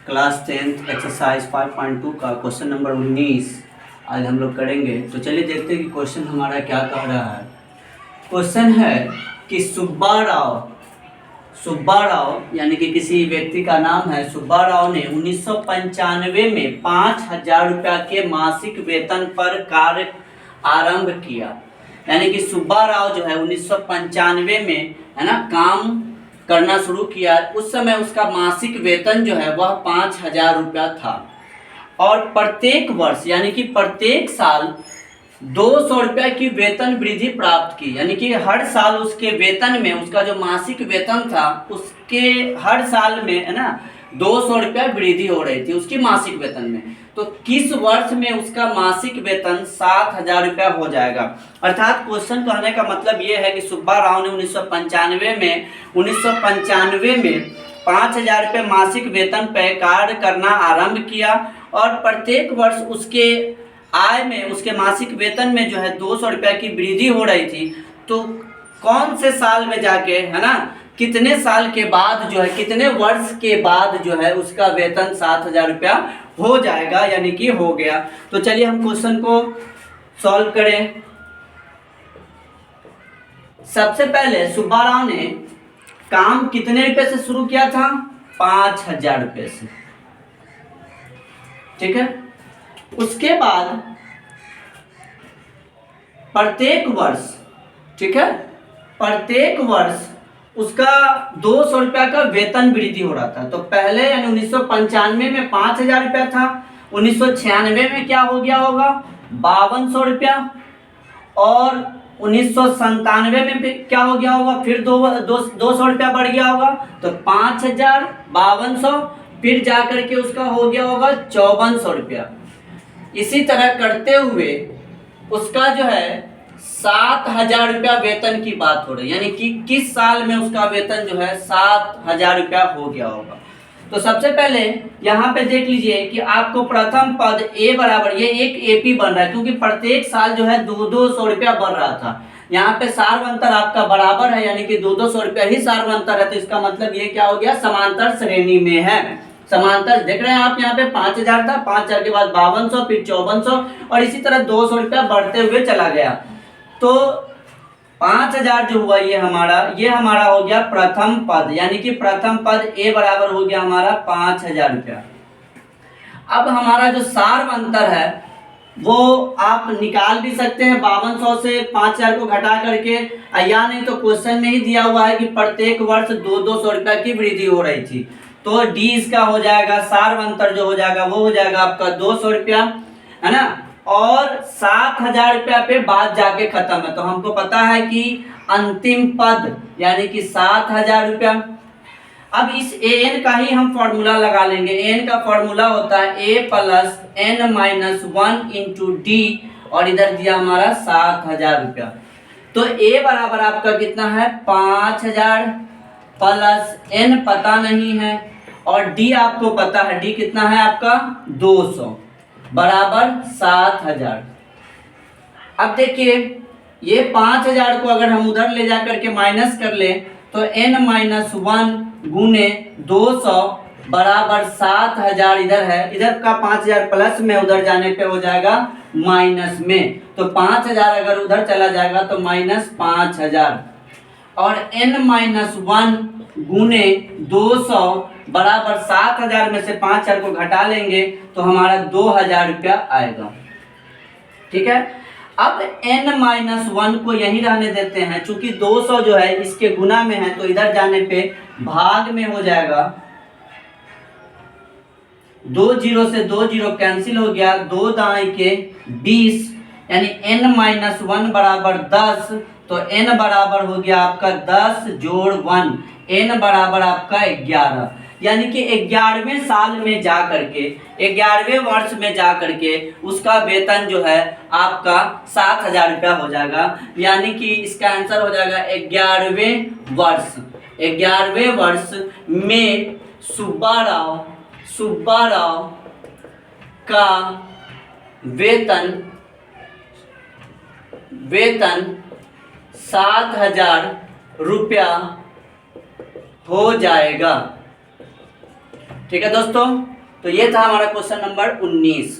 Class 10th exercise 5.2 का question number 19 आज हम लोग करेंगे। तो चलिए देखते हैं कि क्वेश्चन हमारा क्या कह रहा है। क्वेश्चन है कि सुब्बा राव यानी कि किसी व्यक्ति का नाम है सुब्बा राव ने 1995 में 5,000 रुपया के मासिक वेतन पर कार्य आरंभ किया। यानी कि सुब्बा राव जो है 1995 में है ना काम करना शुरू किया। उस समय उसका मासिक वेतन जो है वह 5,000 रुपया था और प्रत्येक वर्ष यानी कि प्रत्येक साल 200 रुपया की वेतन वृद्धि प्राप्त की। यानी कि हर साल उसके वेतन में उसका जो मासिक वेतन था उसके हर साल में है ना 200 रुपया वृद्धि हो रही थी उसकी मासिक वेतन में। तो किस वर्ष में उसका मासिक वेतन 7,000 रुपया हो जाएगा। अर्थात क्वेश्चन कहने का मतलब ये है कि सुब्बा राव ने 1995 में 5,000 रुपये मासिक वेतन पर कार्य करना आरंभ किया और प्रत्येक वर्ष उसके आय में उसके मासिक वेतन में जो है 200 रुपया की वृद्धि हो रही थी। तो कौन से साल में जाके है ना कितने साल के बाद जो है कितने वर्ष के बाद जो है उसका वेतन 7,000 रुपया हो जाएगा यानी कि हो गया। तो चलिए हम क्वेश्चन को सॉल्व करें। सबसे पहले सुब्बा राव ने काम कितने रुपए से शुरू किया था? 5,000 रुपये से। ठीक है, उसके बाद प्रत्येक वर्ष ठीक है प्रत्येक वर्ष उसका 200 रुपया का वेतन वृद्धि हो रहा था। तो पहले यानी 1995 में 5,000 रुपया था, 1996 में क्या हो गया होगा 5,200 रुपया और 1997 में फिर क्या हो गया होगा फिर 200 रुपया बढ़ गया होगा। तो 5,000 5,200 फिर जाकर के उसका हो गया होगा 5,400 रुपया। इसी तरह करते हुए उसका जो है 7,000 रुपया वेतन की बात हो रही है। यानी कि किस साल में उसका वेतन जो है 7,000 रुपया हो गया होगा। तो सबसे पहले यहाँ पे देख लीजिए कि आपको प्रथम पद ए बराबर ये एक एपी बन रहा है क्योंकि प्रत्येक साल जो है 200 रुपया बढ़ रहा था। यहाँ पे सार्वंतर आपका बराबर है यानी कि 200 रुपया ही सार्वंतर है। तो इसका मतलब ये क्या हो गया समांतर श्रेणी में है। समांतर देख रहे हैं आप यहाँ पे 5,000 था, 5,000 के बाद 5,200 फिर 5,400 और इसी तरह 200 रुपया बढ़ते हुए चला गया। तो 5,000 जो हुआ ये हमारा हो गया प्रथम पद यानी कि प्रथम पद ए बराबर हो गया हमारा 5,000 रुपया। अब हमारा जो सार्वंतर है वो आप निकाल भी सकते हैं 5,200 से 5,000 को घटा करके, या नहीं तो क्वेश्चन में ही दिया हुआ है कि प्रत्येक वर्ष 200 रुपया की वृद्धि हो रही थी। तो डी इसका हो जाएगा सार्वंतर जो हो जाएगा वो हो जाएगा आपका 200 रुपया है ना और 7,000 रुपया पे बात जाके खत्म है। तो हमको पता है कि अंतिम पद यानी कि 7,000 रुपया। अब इस एन का ही हम फॉर्मूला लगा लेंगे। एन का फॉर्मूला होता है a plus n minus 1 into d और इधर दिया हमारा 7,000 रुपया। तो ए बराबर आपका कितना है 5,000 प्लस एन पता नहीं है और डी आपको पता है। डी कितना है आपका 200 बराबर 7,000। अब देखिए ये 5,000 को अगर हम उधर ले जाकर के माइनस कर ले तो n माइनस 1 गुने 200 बराबर 7,000 इधर है। इधर का 5,000 प्लस में उधर जाने पे हो जाएगा माइनस में। तो 5,000 अगर उधर चला जाएगा तो माइनस 5,000 और n माइनस 1 गुने 200 बराबर 7,000 में से 5,000 को घटा लेंगे तो हमारा 2,000 रुपया आएगा। ठीक है, अब n माइनस 1 को यहीं रहने देते हैं चूंकि 200 जो है इसके गुना में है तो इधर जाने पे भाग में हो जाएगा। 2 जीरो से 2 जीरो कैंसिल हो गया, 2 दाएं के 20 यानी n माइनस 1 बराबर 10। तो n बराबर हो गया आपका 10 जोड़ 1 n बराबर आपका 11 यानी कि 11वें साल में जा करके 11वें वर्ष में जा करके उसका वेतन जो है आपका 7,000 रुपया हो जाएगा। यानी कि इसका आंसर हो जाएगा 11वें वर्ष में सुब्बा राव का वेतन 7,000 रुपया हो जाएगा। ठीक है दोस्तों। तो ये था हमारा क्वेश्चन नंबर 19।